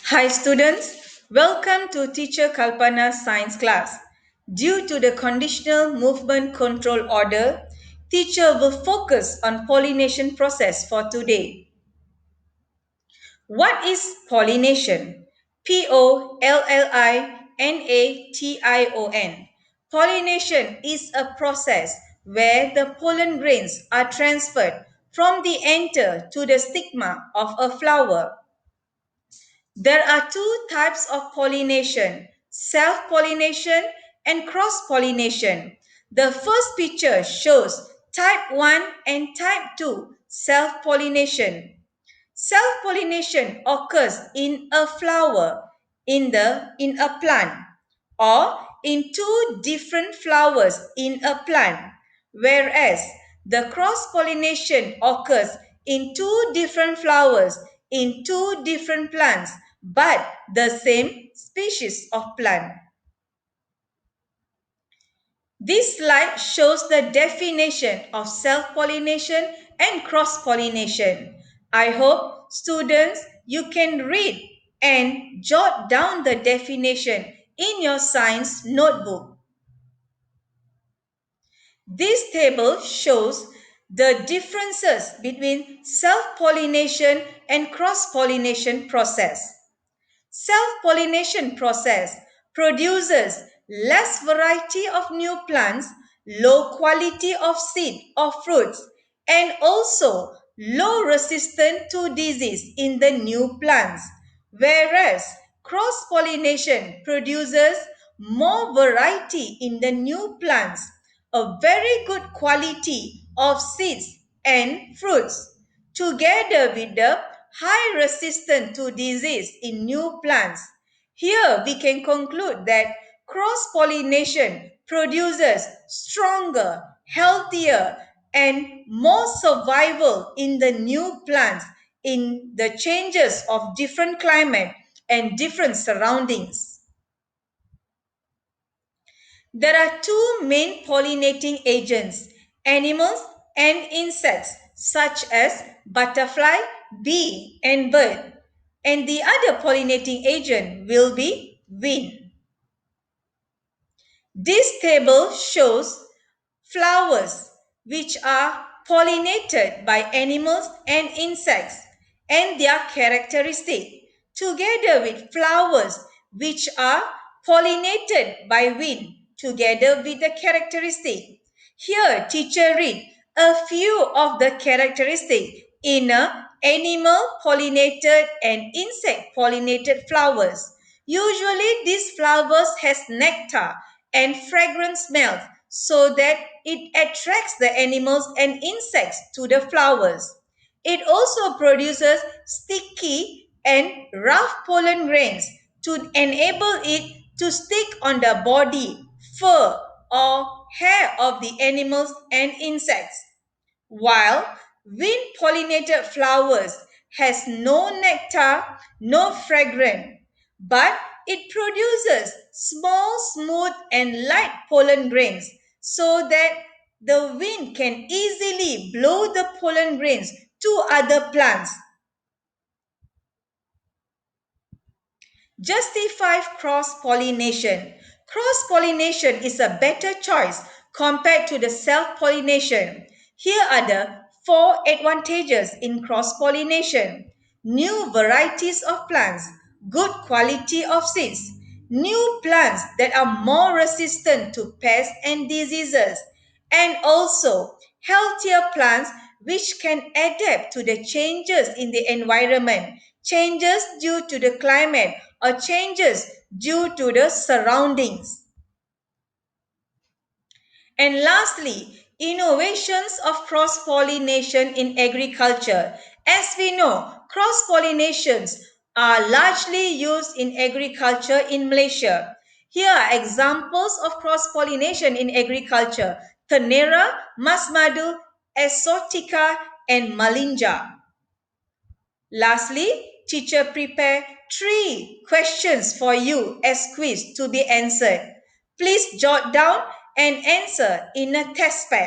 Hi students, welcome to Teacher Kalpana's science class. Due to the conditional movement control order, teacher will focus on pollination process for today. What is pollination? Pollination. Pollination is a process where the pollen grains are transferred from the anther to the stigma of a flower. There are two types of pollination, self-pollination and cross-pollination. The first picture shows type 1 and type 2 self-pollination. Self-pollination occurs in a flower, in a plant, or in two different flowers in a plant, whereas the cross-pollination occurs in two different flowers in two different plants, but the same species of plant. This slide shows the definition of self-pollination and cross-pollination. I hope students you can read and jot down the definition in your science notebook. This table shows the differences between self-pollination and cross-pollination process. Self-pollination process produces less variety of new plants, low quality of seed or fruits, and also low resistance to disease in the new plants. Whereas cross-pollination produces more variety in the new plants, a very good quality of seeds and fruits, together with the high resistance to disease in new plants. Here we can conclude that cross-pollination produces stronger, healthier, and more survival in the new plants in the changes of different climate and different surroundings. There are two main pollinating agents, animals and insects, such as butterfly, bee, and bird. And the other pollinating agent will be wind. This table shows flowers which are pollinated by animals and insects and their characteristic, together with flowers which are pollinated by wind, together with the characteristic. Here teacher read a few of the characteristic in a animal pollinated and insect pollinated flowers. Usually these flowers has nectar and fragrant smells so that it attracts the animals and insects to the flowers. It also produces sticky and rough pollen grains to enable it to stick on the body, fur, or hair of the animals and insects. While wind-pollinated flowers has no nectar, no fragrance, but it produces small, smooth, and light pollen grains so that the wind can easily blow the pollen grains to other plants. Justify cross-pollination. Cross-pollination is a better choice compared to the self-pollination. Here are the four advantages in cross-pollination. New varieties of plants, good quality of seeds, new plants that are more resistant to pests and diseases, and also healthier plants which can adapt to the changes in the environment, changes due to the climate, or changes due to the surroundings. And lastly, innovations of cross-pollination in agriculture. As we know, cross-pollinations are largely used in agriculture in Malaysia. Here are examples of cross-pollination in agriculture: Tenera, Masmadu, Exotica, and Malinja. Lastly, teacher prepare 3 questions for you as quiz to be answered. Please jot down and answer in a test pad.